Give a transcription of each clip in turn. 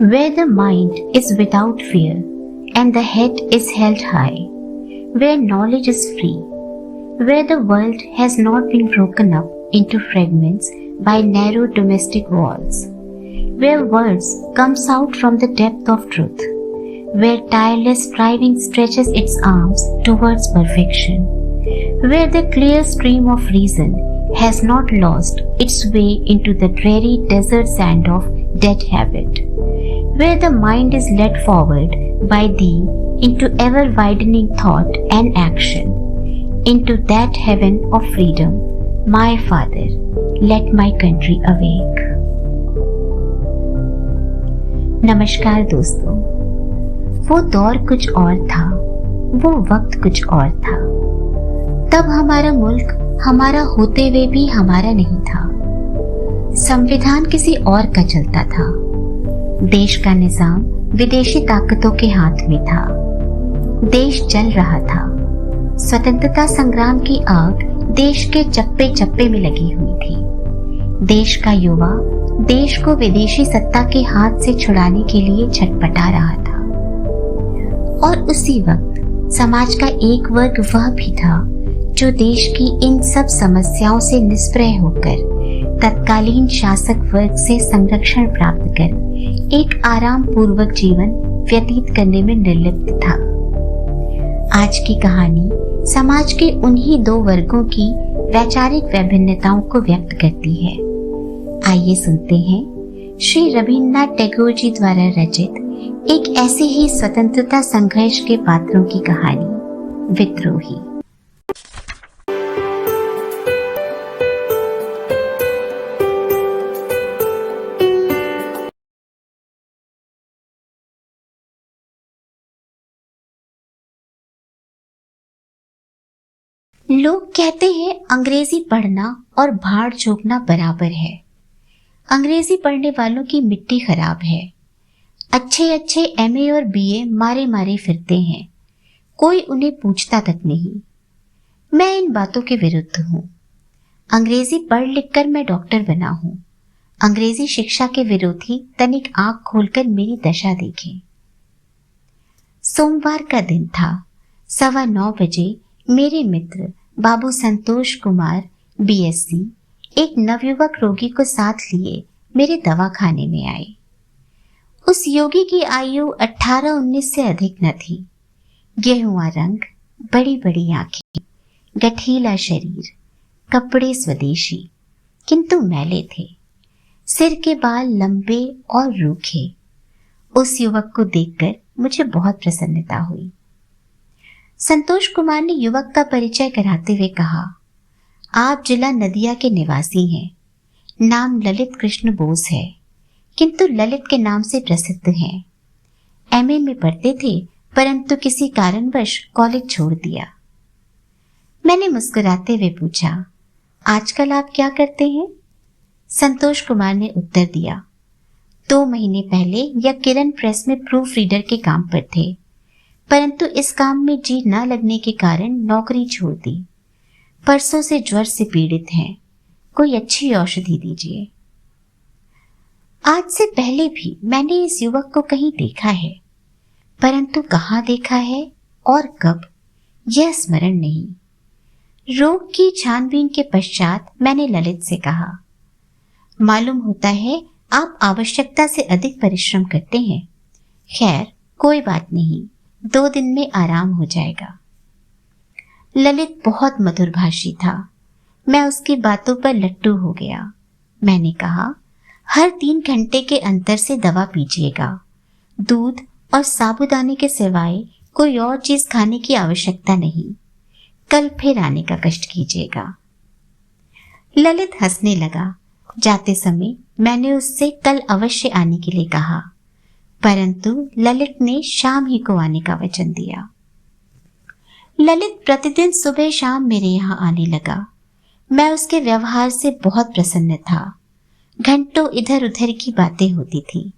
Where the mind is without fear and the head is held high, where knowledge is free, where the world has not been broken up into fragments by narrow domestic walls, where words comes out from the depth of truth, where tireless striving stretches its arms towards perfection, where the clear stream of reason has not lost its way into the dreary desert sand of dead habit, where the mind is led forward by thee into ever-widening thought and action, into that heaven of freedom, my Father, let my country awake. नमस्कार दोस्तों, वो दौर कुछ और था, वो वक्त कुछ और था। तब हमारा मुल्क हमारा होते हुए भी हमारा नहीं था। संविधान किसी और का चलता था। देश का निजाम विदेशी ताकतों के हाथ में था। देश जल रहा था। स्वतंत्रता संग्राम की आग देश के चप्पे चप्पे में लगी हुई थी। देश का युवा देश को विदेशी सत्ता के हाथ से छुड़ाने के लिए छटपटा रहा था। और उसी वक्त समाज का एक वर्ग वह भी था जो देश की इन सब समस्याओं से निष्प्रय होकर तत्कालीन शासक वर्ग से संरक्षण प्राप्त कर एक आराम पूर्वक जीवन व्यतीत करने में निर्लिप्त था। आज की कहानी समाज के उन्हीं दो वर्गों की वैचारिक विभिन्नताओं को व्यक्त करती है। आइए सुनते हैं श्री रवीन्द्रनाथ टैगोर जी द्वारा रचित एक ऐसे ही स्वतंत्रता संघर्ष के पात्रों की कहानी, विद्रोही। लोग कहते हैं अंग्रेजी पढ़ना और भाड़ झोंकना बराबर है। अंग्रेजी पढ़ने वालों की मिट्टी खराब है। अच्छे अच्छे एमए और बीए मारे मारे फिरते हैं, कोई उन्हें पूछता तक नहीं। मैं इन बातों के विरुद्ध हूँ। अंग्रेजी पढ़ लिख कर मैं डॉक्टर बना हूँ। अंग्रेजी शिक्षा के विरोधी तनिक आंख खोलकर मेरी दशा देखें। सोमवार का दिन था। 9:15 बजे मेरे मित्र बाबू संतोष कुमार बीएससी एक नवयुवक रोगी को साथ लिए मेरे दवाखाने में आए। उस योगी की आयु 18-19 से अधिक न थी। गेहुआ रंग, बड़ी बड़ी आंखें, गठीला शरीर, कपड़े स्वदेशी किंतु मैले थे। सिर के बाल लंबे और रूखे। उस युवक को देखकर मुझे बहुत प्रसन्नता हुई। संतोष कुमार ने युवक का परिचय कराते हुए कहा, आप जिला नदिया के निवासी हैं। नाम ललित कृष्ण बोस है, किंतु ललित के नाम से प्रसिद्ध हैं। एमए में पढ़ते थे, परंतु किसी कारणवश कॉलेज छोड़ दिया। मैंने मुस्कुराते हुए पूछा, आजकल आप क्या करते हैं? संतोष कुमार ने उत्तर दिया, 2 महीने पहले यह किरण प्रेस में प्रूफ रीडर के काम पर थे, परंतु इस काम में जी न लगने के कारण नौकरी छोड़ दी। परसों से ज्वर से पीड़ित हैं, कोई अच्छी औषधि दीजिए। आज से पहले भी मैंने इस युवक को कहीं देखा है, परंतु कहाँ देखा है और कब, यह स्मरण नहीं। रोग की छानबीन के पश्चात मैंने ललित से कहा, मालूम होता है आप आवश्यकता से अधिक परिश्रम करते हैं। खैर कोई बात नहीं, 2 दिन में आराम हो जाएगा। ललित बहुत मधुरभाषी था। मैं उसकी बातों पर लट्टू हो गया। मैंने कहा, हर 3 घंटे के अंतर से दवा पीजिएगा। दूध और साबूदाने के सिवाय कोई और चीज खाने की आवश्यकता नहीं। कल फिर आने का कष्ट कीजिएगा। ललित हंसने लगा। जाते समय मैंने उससे कल अवश्य आने के लिए कहा, परंतु ललित ने शाम ही को आने का वचन दिया। ललित प्रतिदिन सुबह शाम मेरे यहाँ आने लगा। मैं उसके व्यवहार से बहुत प्रसन्न था। घंटों इधर उधर की बातें होती थी।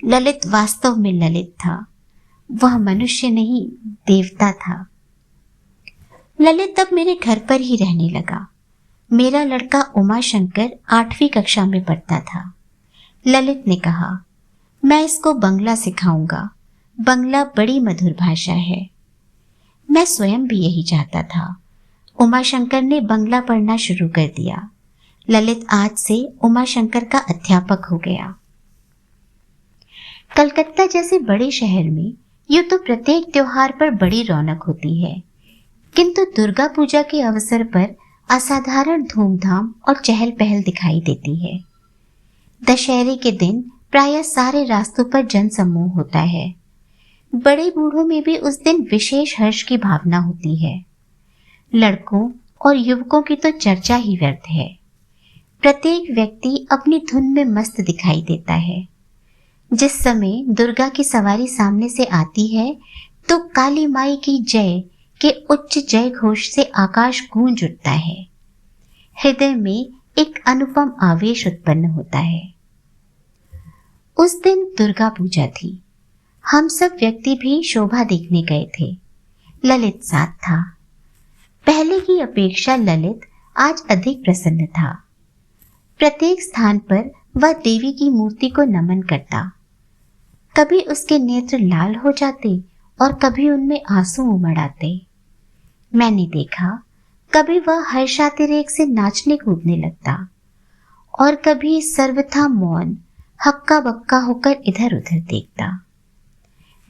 ललित वास्तव में ललित था। वह मनुष्य नहीं, देवता था। ललित अब मेरे घर पर ही रहने लगा। मेरा लड़का उमा शंकर 8वीं कक्षा में पढ़ता था। ललित ने कहा, मैं इसको बंगला सिखाऊंगा। बंगला बड़ी मधुर भाषा है। मैं स्वयं भी यही चाहता था। उमाशंकर ने बंगला पढ़ना शुरू कर दिया। ललित आज से उमाशंकर का अध्यापक हो गया। कलकत्ता जैसे बड़े शहर में यूं तो प्रत्येक त्योहार पर बड़ी रौनक होती है, किंतु दुर्गा पूजा के अवसर पर असाधारण धूमधाम और चहल पहल दिखाई देती है। दशहरे के दिन प्रायः सारे रास्तों पर जनसमूह होता है। बड़े बूढ़ों में भी उस दिन विशेष हर्ष की भावना होती है। लड़कों और युवकों की तो चर्चा ही व्यर्थ है। प्रत्येक व्यक्ति अपनी धुन में मस्त दिखाई देता है। जिस समय दुर्गा की सवारी सामने से आती है तो काली माई की जय के उच्च जय घोष से आकाश गूंज उठता है। हृदय में एक अनुपम आवेश उत्पन्न होता है। उस दिन दुर्गा पूजा थी। हम सब व्यक्ति भी शोभा देखने गए थे। ललित साथ था। पहले की अपेक्षा ललित आज अधिक प्रसन्न था। प्रत्येक स्थान पर वह देवी की मूर्ति को नमन करता। कभी उसके नेत्र लाल हो जाते और कभी उनमें आंसू उमड़ आते। मैंने देखा कभी वह हर्षातिरेक से नाचने कूदने लगता और कभी सर्वथा मौन हक्का बक्का होकर इधर उधर देखता।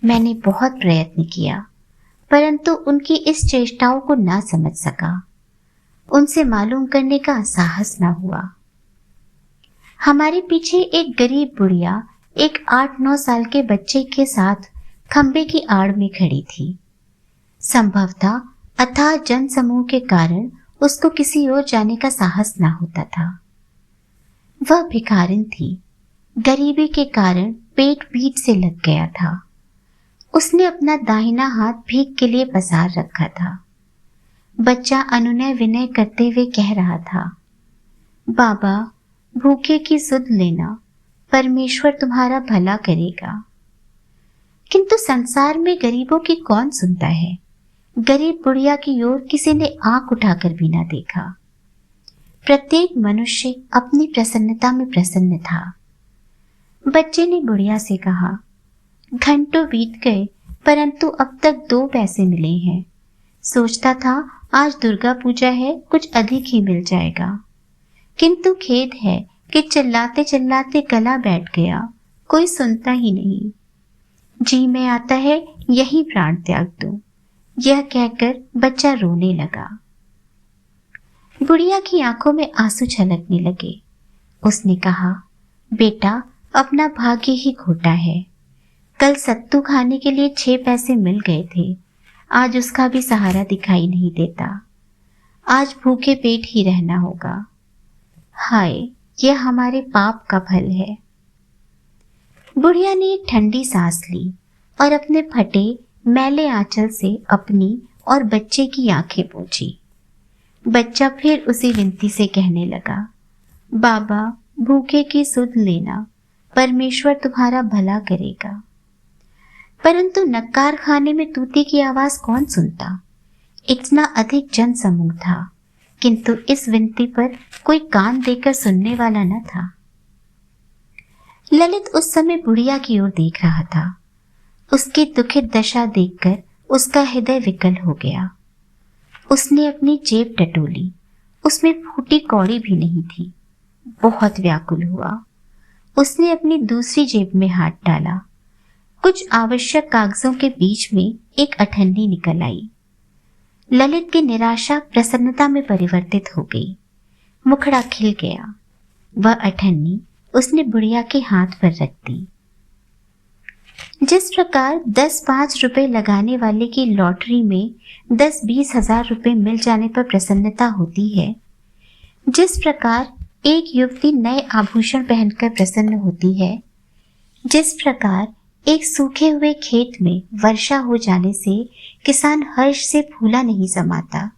मैंने बहुत प्रयत्न किया परंतु उनकी इस चेष्टाओं को ना समझ सका। उनसे मालूम करने का साहस ना हुआ। हमारे पीछे एक गरीब बुढ़िया एक 8-9 साल के बच्चे के साथ खंबे की आड़ में खड़ी थी। संभवतः अथाह जनसमूह के कारण उसको किसी ओर जाने का साहस ना होता था। वह भिखारिन थी। गरीबी के कारण पेट पीठ से लग गया था। उसने अपना दाहिना हाथ भीख के लिए पसार रखा था। बच्चा अनुनय विनय करते हुए कह रहा था, बाबा भूखे की सुध लेना, परमेश्वर तुम्हारा भला करेगा। किंतु संसार में गरीबों की कौन सुनता है। गरीब बुढ़िया की ओर किसी ने आंख उठाकर भी ना देखा। प्रत्येक मनुष्य अपनी प्रसन्नता में प्रसन्न था। बच्चे ने बुढ़िया से कहा, घंटों बीत गए परंतु अब तक 2 पैसे मिले हैं। सोचता था आज दुर्गा पूजा है, कुछ अधिक ही मिल जाएगा, किंतु खेद है कि चिल्लाते चिल्लाते गला बैठ गया, कोई सुनता ही नहीं। जी में आता है यही प्राण त्याग दूं, यह कहकर बच्चा रोने लगा। बुढ़िया की आंखों में आंसू छलकने लगे। उसने कहा, बेटा अपना भाग्य ही खोटा है। कल सत्तू खाने के लिए 6 पैसे मिल गए थे, आज उसका भी सहारा दिखाई नहीं देता। आज भूखे पेट ही रहना होगा। हाय, यह हमारे पाप का फल है। बुढ़िया ने एक ठंडी सांस ली और अपने फटे मैले आंचल से अपनी और बच्चे की आंखें पोंछी। बच्चा फिर उसी विनती से कहने लगा, बाबा भूखे की सुध लेना, परमेश्वर तुम्हारा भला करेगा। परंतु नक्कार खाने में तूती की आवाज कौन सुनता। इतना अधिक जन समूह था, किंतु इस विनती पर कोई कान देकर सुनने वाला न था। ललित उस समय बुढ़िया की ओर देख रहा था। उसकी दुखित दशा देखकर उसका हृदय विकल हो गया। उसने अपनी जेब टटोली, उसमें फूटी कौड़ी भी नहीं थी। बहुत व्याकुल हुआ। उसने अपनी दूसरी जेब में हाथ डाला। कुछ आवश्यक कागजों के बीच में एक अठन्नी निकल आई। ललित की निराशा प्रसन्नता में परिवर्तित हो गई। मुखड़ा खिल गया। वह अठन्नी उसने बुढ़िया के हाथ पर रख दी। जिस प्रकार 10-5 रुपए लगाने वाले की लॉटरी में 10-20 हजार रुपए मिल जाने पर प्रसन्नता होती है, जिस प्रकार एक युवती नए आभूषण पहनकर प्रसन्न होती है, जिस प्रकार एक सूखे हुए खेत में वर्षा हो जाने से किसान हर्ष से फूला नहीं समाता,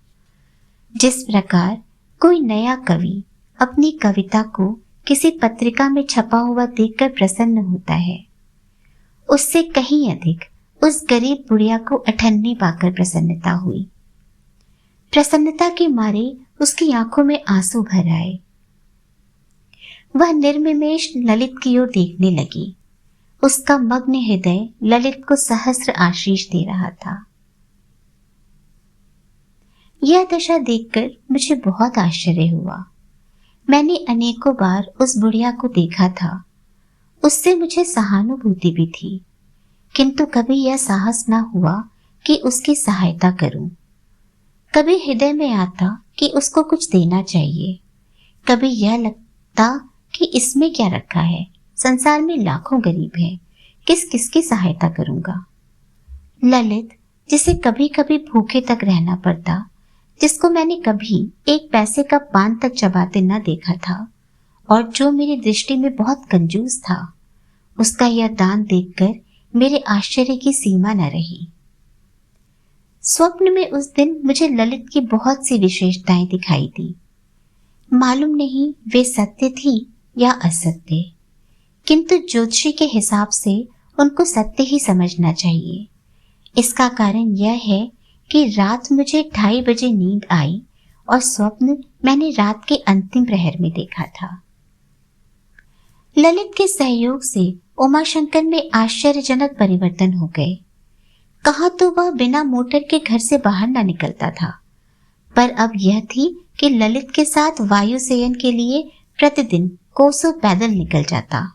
जिस प्रकार कोई नया कवि अपनी कविता को किसी पत्रिका में छपा हुआ देखकर प्रसन्न होता है, उससे कहीं अधिक उस गरीब बुढ़िया को अठन्नी पाकर प्रसन्नता हुई। प्रसन्नता के मारे उसकी आंखों में आंसू भर आए। वह निर्निमेष ललित की ओर देखने लगी। उसका मग्न हृदय ललित को सहस्र आशीष दे रहा था। यह दशा देखकर मुझे बहुत आश्चर्य हुआ। मैंने अनेकों बार उस बुढ़िया को देखा था, उससे मुझे सहानुभूति भी थी, किंतु कभी यह साहस न हुआ कि उसकी सहायता करूं। कभी हृदय में आता कि उसको कुछ देना चाहिए, कभी यह लगता कि इसमें क्या रखा है, संसार में लाखों गरीब हैं, किस किस की सहायता करूंगा। ललित, जिसे कभी कभी भूखे तक रहना पड़ता, जिसको मैंने कभी एक पैसे का पान तक चबाते न देखा था और जो मेरी दृष्टि में बहुत कंजूस था, उसका यह दान देखकर मेरे आश्चर्य की सीमा न रही। स्वप्न में उस दिन मुझे ललित की बहुत सी विशेषताएं दिखाई दी। मालूम नहीं वे सत्य थी या असत्य, किंतु ज्योतिषी के हिसाब से उनको सत्य ही समझना चाहिए। इसका कारण यह है कि रात मुझे 2:30 बजे नींद आई और स्वप्न मैंने रात के अंतिम प्रहर में देखा था। ललित के सहयोग से उमाशंकर में आश्चर्यजनक परिवर्तन हो गए। कहा तो वह बिना मोटर के घर से बाहर न निकलता था, पर अब यह थी कि ललित के साथ वायुसेयन के लिए प्रतिदिन कोसों पैदल निकल जाता।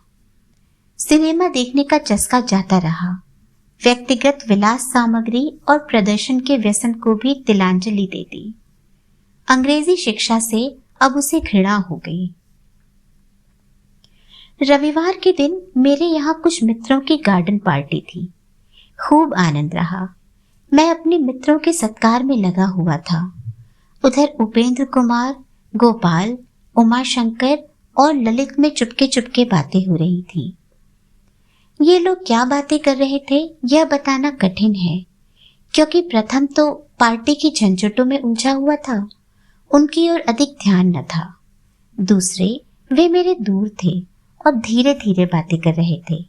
सिनेमा देखने का चस्का जाता रहा। व्यक्तिगत विलास सामग्री और प्रदर्शन के व्यसन को भी तिलांजलि दे दी। अंग्रेजी शिक्षा से अब उसे घृणा हो गई। रविवार के दिन मेरे यहाँ कुछ मित्रों की गार्डन पार्टी थी। खूब आनंद रहा। मैं अपने मित्रों के सत्कार में लगा हुआ था। उधर उपेंद्र कुमार, गोपाल, उमाशंकर और ललित में चुपके चुपके बातें हो रही थी। ये लोग क्या बातें कर रहे थे यह बताना कठिन है, क्योंकि प्रथम तो पार्टी की झंझटों में उलझा हुआ था, उनकी ओर अधिक ध्यान न था। दूसरे, वे मेरे दूर थे और धीरे धीरे बातें कर रहे थे।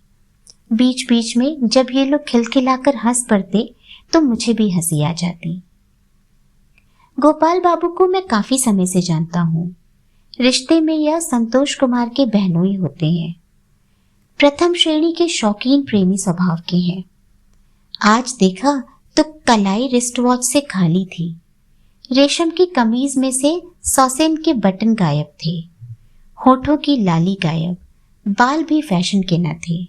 बीच बीच में जब ये लोग खिलखिलाकर हंस पड़ते तो मुझे भी हंसी आ जाती। गोपाल बाबू को मैं काफी समय से जानता हूँ। रिश्ते में यह संतोष कुमार के बहनोई होते हैं। प्रथम श्रेणी के शौकीन प्रेमी स्वभाव के हैं। आज देखा तो कलाई रिस्ट वॉच से खाली थी। रेशम की कमीज में से सौसेन के बटन गायब थे। होठों की लाली गायब, बाल भी फैशन के न थे।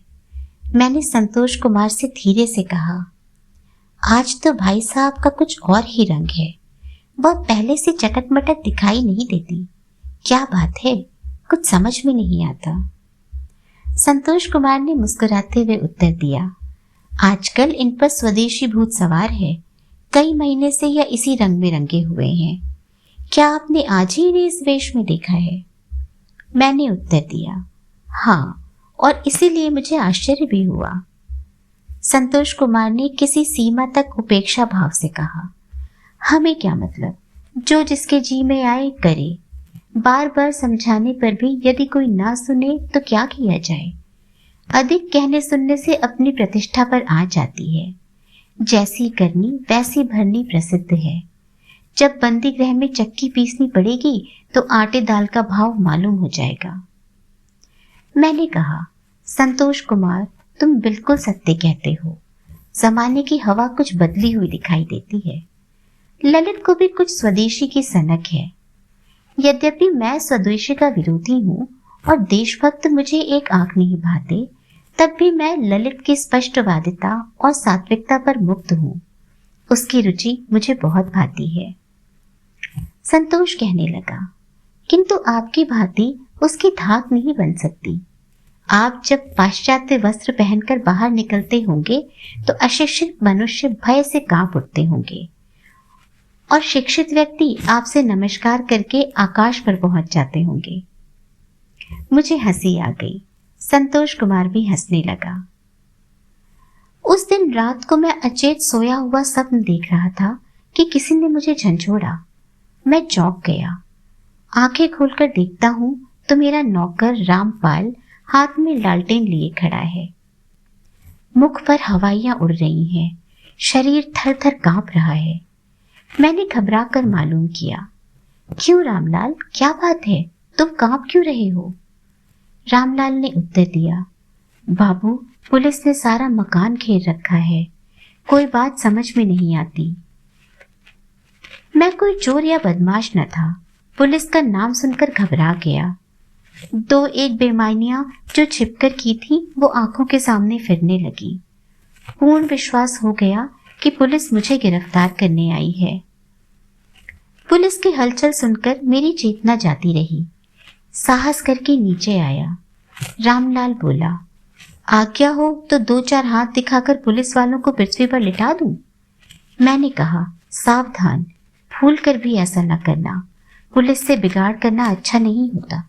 मैंने संतोष कुमार से धीरे से कहा, आज तो भाई साहब का कुछ और ही रंग है। वह पहले से चटक मटक दिखाई नहीं देती। क्या बात है, कुछ समझ में नहीं आता। संतोष कुमार ने मुस्कुराते हुए उत्तर दिया, आजकल इन पर स्वदेशी भूत सवार है। कई महीने से यह इसी रंग में रंगे हुए हैं। क्या आपने आज ही इन्हें इस वेश में देखा है? मैंने उत्तर दिया, हाँ, और इसीलिए मुझे आश्चर्य भी हुआ। संतोष कुमार ने किसी सीमा तक उपेक्षा भाव से कहा, हमें क्या मतलब, जो जिसके जी में आए करे। बार बार समझाने पर भी यदि कोई ना सुने तो क्या किया जाए। अधिक कहने सुनने से अपनी प्रतिष्ठा पर आ जाती है। जैसी करनी वैसी भरनी प्रसिद्ध है। जब बंदी गृह में चक्की पीसनी पड़ेगी तो आटे दाल का भाव मालूम हो जाएगा। मैंने कहा, संतोष कुमार, तुम बिल्कुल सत्य कहते हो। जमाने की हवा कुछ बदली हुई दिखाई देती है। ललित को भी कुछ स्वदेशी की सनक है। यद्यपि मैं स्वदेशी का विरोधी हूँ और देशभक्त मुझे एक आंख नहीं भाते, तब भी मैं ललित की स्पष्टवादिता और सात्विकता पर मुक्त हूँ। उसकी रुचि मुझे बहुत भाती है। संतोष कहने लगा, किंतु आपकी भांति उसकी धाक नहीं बन सकती। आप जब पाश्चात्य वस्त्र पहनकर बाहर निकलते होंगे तो अशिक्षित मनुष्य भय से कांप उठते होंगे और शिक्षित व्यक्ति आपसे नमस्कार करके आकाश पर पहुंच जाते होंगे। मुझे हंसी आ गई। संतोष कुमार भी हंसने लगा। उस दिन रात को मैं अचेत सोया हुआ स्वप्न देख रहा था कि किसी ने मुझे झंझोड़ा। मैं चौंक गया। आंखें खोलकर देखता हूं तो मेरा नौकर रामपाल हाथ में लालटेन लिए खड़ा है। मुख पर हवाइयां उड़ रही हैं। शरीर थर थर कांप रहा है। मैंने घबरा कर मालूम किया, क्यों रामलाल, क्या बात है, तुम कांप क्यों रहे हो? रामलाल ने उत्तर दिया, बाबू, पुलिस ने सारा मकान घेर रखा है, कोई बात समझ में नहीं आती। मैं कोई चोर या बदमाश न था। पुलिस का नाम सुनकर घबरा गया। दो एक बेईमानियां जो छिपकर की थी वो आंखों के सामने फिरने लगी। पूर्ण विश्वास हो गया कि पुलिस मुझे गिरफ्तार करने आई है। पुलिस की हलचल सुनकर मेरी चेतना जाती रही। साहस करके नीचे आया। रामलाल बोला, आज्ञा हो तो दो चार हाथ दिखाकर पुलिस वालों को पृथ्वी पर लिटा दूं। मैंने कहा, सावधान, भूल कर भी ऐसा न करना। पुलिस से बिगाड़ करना अच्छा नहीं होता।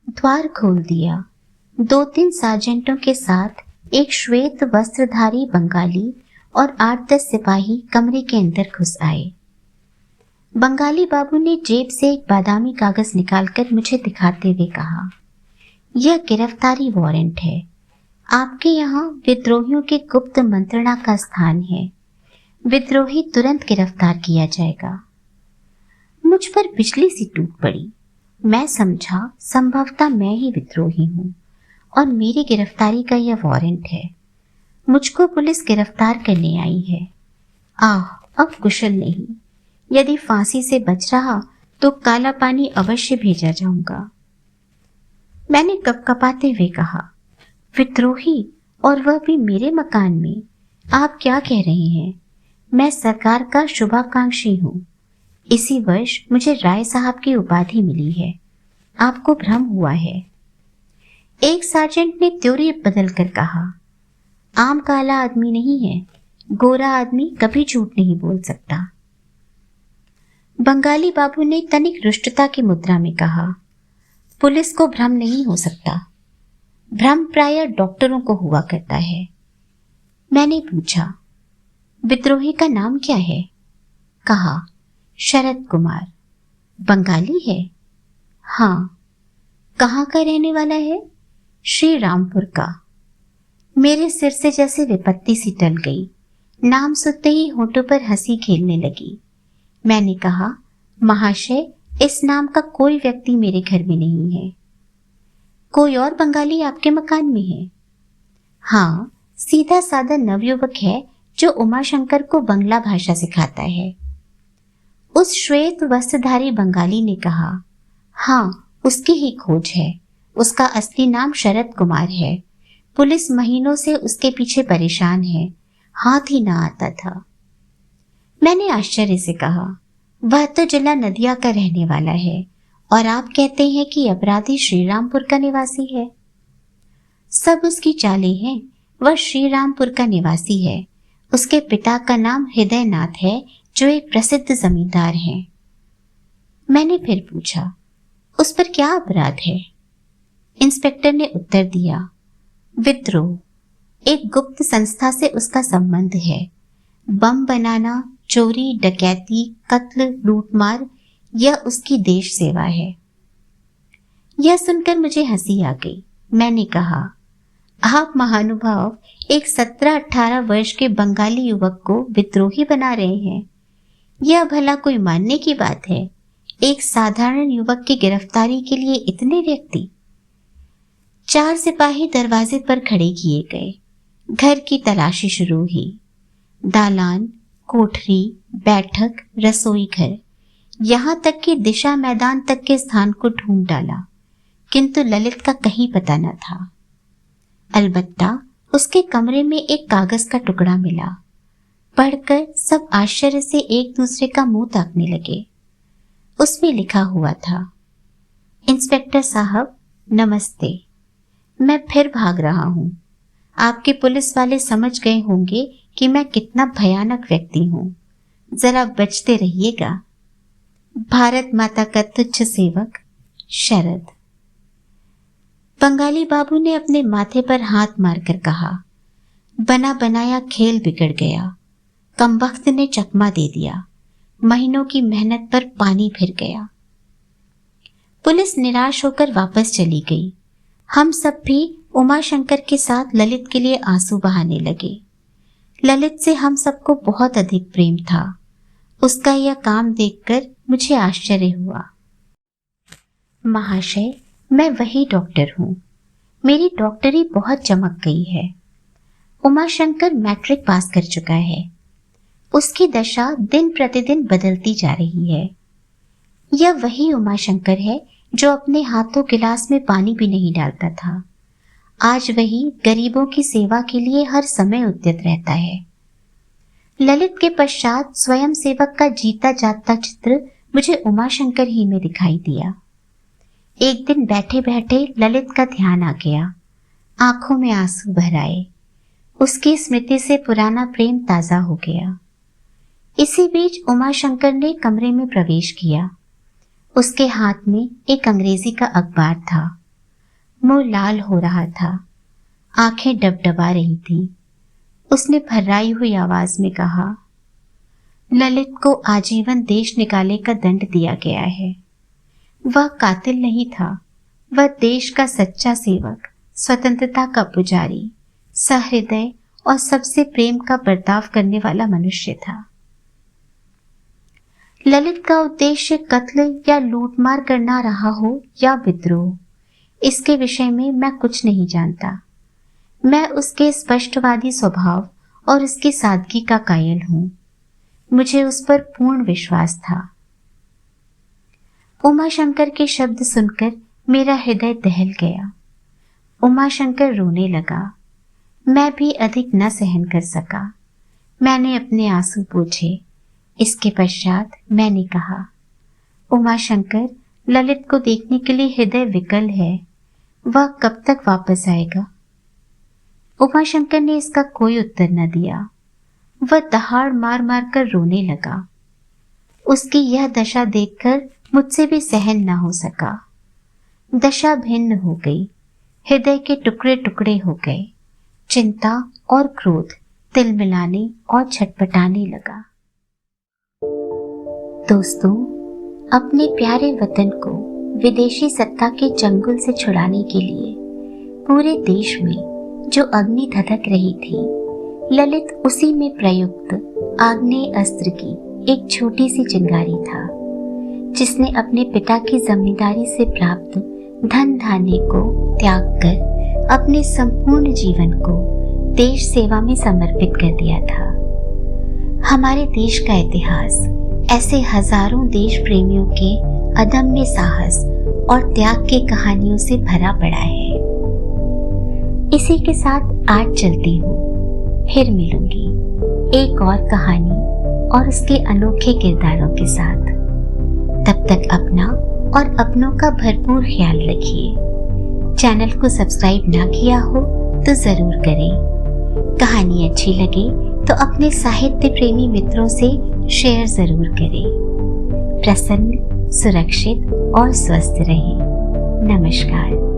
द्वार खोल दिया। 2-3 सार्जेंटों के साथ एक श्वेत वस्त्रधारी बंगाली और 8-10 सिपाही कमरे के अंदर घुस आए। बंगाली बाबू ने जेब से एक बादामी कागज निकालकर मुझे दिखाते हुए कहा, यह गिरफ्तारी वारंट है। आपके यहाँ विद्रोहियों के गुप्त मंत्रणा का स्थान है। विद्रोही तुरंत गिरफ्तार किया जाएगा। मुझ पर बिजली सी टूट पड़ी। मैं समझा संभवतः मैं ही विद्रोही हूँ और मेरी गिरफ्तारी का यह वारंट है। मुझको पुलिस गिरफ्तार करने आई है। अब कुशल नहीं। यदि फांसी से बच रहा तो काला पानी अवश्य भेजा जाऊंगा। मैंने कपकपाते हुए कहा, विद्रोही, और वह भी मेरे मकान में? आप क्या कह रहे हैं? मैं सरकार का शुभाकांक्षी हूँ। इसी वर्ष मुझे राय साहब की उपाधि मिली है। आपको भ्रम हुआ है। एक सार्जेंट ने त्योरी बदल कर कहा, आम काला आदमी नहीं है, गोरा आदमी कभी झूठ नहीं बोल सकता। बंगाली बाबू ने तनिक रुष्टता की मुद्रा में कहा, पुलिस को भ्रम नहीं हो सकता। भ्रम प्रायः डॉक्टरों को हुआ करता है। मैंने पूछा, विद्रोही का नाम क्या है? कहा, शरद कुमार। बंगाली है? हाँ। कहाँ का रहने वाला है? श्री रामपुर का। मेरे सिर से जैसे विपत्ति सी टल गई। नाम सुनते ही होठों पर हंसी खेलने लगी। मैंने कहा, महाशय, इस नाम का कोई व्यक्ति मेरे घर में नहीं है। कोई और बंगाली आपके मकान में है? हाँ, सीधा साधा नवयुवक है जो उमाशंकर को बंगला भाषा सिखाता है। उस श्वेत वस्त्रधारी बंगाली ने कहा, हाँ, उसकी ही खोज है। उसका असली नाम शरद कुमार है। पुलिस महीनों से उसके पीछे परेशान है। हाथ ही ना आता था। मैंने आश्चर्य से कहा, वह तो जिला नदिया का रहने वाला है और आप कहते हैं कि अपराधी श्रीरामपुर का निवासी है। सब उसकी चालें हैं। वह श्रीरामपुर का निवासी है। उसके पिता का नाम हृदयनाथ है जो एक प्रसिद्ध जमींदार हैं। मैंने फिर पूछा, उस पर क्या अपराध है? इंस्पेक्टर ने उत्तर दिया, विद्रोह। एक गुप्त संस्था से उसका संबंध है। बम बनाना, चोरी, डकैती, कत्ल, लूटमार, यह उसकी देश सेवा है। यह सुनकर मुझे हंसी आ गई। मैंने कहा, आप महानुभाव एक 17-18 वर्ष के बंगाली युवक को विद्रोही बना रहे हैं। यह भला कोई मानने की बात है? एक साधारण युवक की गिरफ्तारी के लिए इतने व्यक्ति? 4 सिपाही दरवाजे पर खड़े किए गए। घर की तलाशी शुरू हुई। दालान, कोठरी, बैठक, रसोई घर, यहाँ तक कि दिशा मैदान तक के स्थान को ढूंढ डाला, किंतु ललित का कहीं पता न था। अलबत्ता उसके कमरे में एक कागज का टुकड़ा मिला। पढ़कर सब आश्चर्य से एक दूसरे का मुंह ताकने लगे। उसमें लिखा हुआ था, इंस्पेक्टर साहब नमस्ते, मैं फिर भाग रहा हूँ। आपके पुलिस वाले समझ गए होंगे कि मैं कितना भयानक व्यक्ति हूँ। जरा बचते रहिएगा। भारत माता का तुच्छ सेवक, शरद। बंगाली बाबू ने अपने माथे पर हाथ मारकर कहा, बना बनाया खेल बिगड़ गया। कमबख्त ने चकमा दे दिया। महीनों की मेहनत पर पानी फिर गया। पुलिस निराश होकर वापस चली गई। हम सब भी उमाशंकर के साथ ललित के लिए आंसू बहाने लगे। ललित से हम सबको बहुत अधिक प्रेम था। उसका यह काम देखकर मुझे आश्चर्य हुआ। महाशय, मैं वही डॉक्टर हूँ। मेरी डॉक्टरी बहुत चमक गई है। उमाशंकर मैट्रिक पास कर चुका है। उसकी दशा दिन प्रतिदिन बदलती जा रही है। यह वही उमाशंकर है जो अपने हाथों गिलास में पानी भी नहीं डालता था। आज वही गरीबों की सेवा के लिए हर समय उद्यत रहता है। ललित के पश्चात स्वयं सेवक का जीता जागता चित्र मुझे उमाशंकर ही में दिखाई दिया। एक दिन बैठे बैठे ललित का ध्यान आ गया। आंखों में आंसू भर आए। उसकी स्मृति से पुराना प्रेम ताजा हो गया। इसी बीच उमाशंकर ने कमरे में प्रवेश किया। उसके हाथ में एक अंग्रेजी का अखबार था। मुंह लाल हो रहा था, आंखें डबडबा रही थीं। उसने भर्राई हुई आवाज में कहा, ललित को आजीवन देश निकाले का दंड दिया गया है। वह कातिल नहीं था, वह देश का सच्चा सेवक, स्वतंत्रता का पुजारी, सहृदय और सबसे प्रेम का बर्ताव करने वाला मनुष्य था। ललित का उद्देश्य कत्ल या लूटमार करना रहा हो या विद्रोह, इसके विषय में मैं कुछ नहीं जानता। मैं उसके स्पष्टवादी स्वभाव और उसकी सादगी का कायल हूं। मुझे उस पर पूर्ण विश्वास था। उमाशंकर के शब्द सुनकर मेरा हृदय दहल गया। उमाशंकर रोने लगा। मैं भी अधिक न सहन कर सका। मैंने अपने आंसू पोंछे। इसके पश्चात मैंने कहा, उमाशंकर, ललित को देखने के लिए हृदय विकल है। वह कब तक वापस आएगा? उमाशंकर ने इसका कोई उत्तर न दिया। वह दहाड़ मार मार कर रोने लगा। उसकी यह दशा देखकर मुझसे भी सहन न हो सका। दशा भिन्न हो गई। हृदय के टुकड़े टुकड़े हो गए। चिंता और क्रोध तिलमिलाने और छटपटाने लगा। दोस्तों, अपने प्यारे वतन को विदेशी सत्ता के चंगुल से छुड़ाने के लिए पूरे देश में जो अग्नि धधक रही थी, ललित उसी में प्रयुक्त आग्नेय अस्त्र की एक छोटी सी चिंगारी था, जिसने अपने पिता की जमींदारी से प्राप्त धन धान्य को त्याग कर अपने संपूर्ण जीवन को देश सेवा में समर्पित कर दिया था। हमारे देश का इतिहास ऐसे हजारों देश प्रेमियों के अदम्य साहस और त्याग की कहानियों से भरा पड़ा है। इसी के साथ आज चलती हूँ। फिर मिलूंगी एक और कहानी और उसके अनोखे किरदारों के साथ। तब तक अपना और अपनों का भरपूर ख्याल रखिए। चैनल को सब्सक्राइब ना किया हो तो जरूर करें। कहानी अच्छी लगे तो अपने साहित्य प्रेमी मित्रों से शेयर जरूर करें। प्रसन्न, सुरक्षित और स्वस्थ रहें। नमस्कार।